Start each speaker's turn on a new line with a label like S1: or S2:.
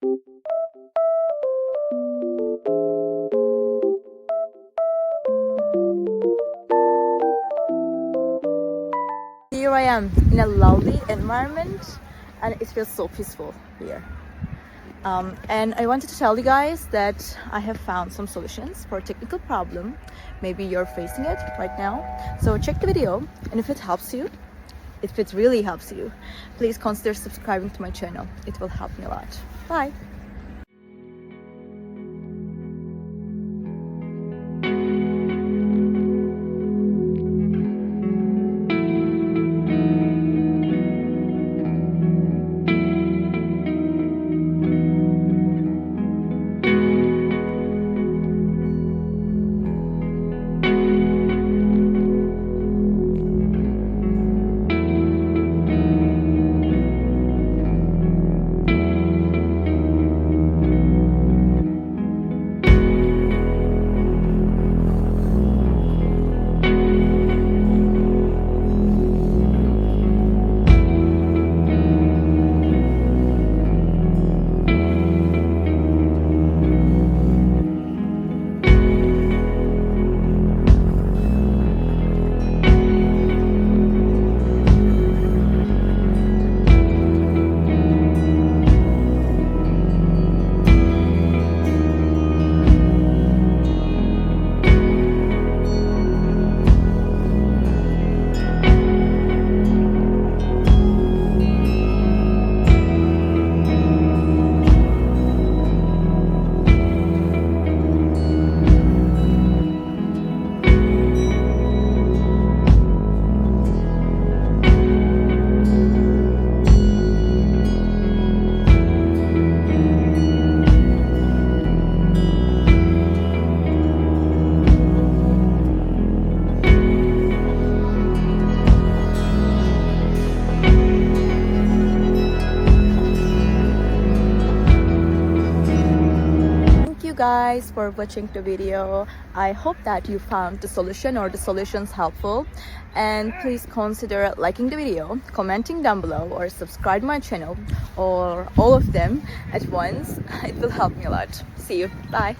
S1: Here I am in a lovely environment and it feels so peaceful here. And I wanted to tell you guys that I have found some solutions for a technical problem. Maybe you're facing it right now. So check the video, and if it helps you, if it really helps you, please consider subscribing to my channel. It will help me a lot. Bye! Guys for watching the video. I hope that you found the solution or the solutions helpful, and please consider liking the video, commenting down below, or subscribe my channel, or all of them at once. It will help me a lot. See you. Bye.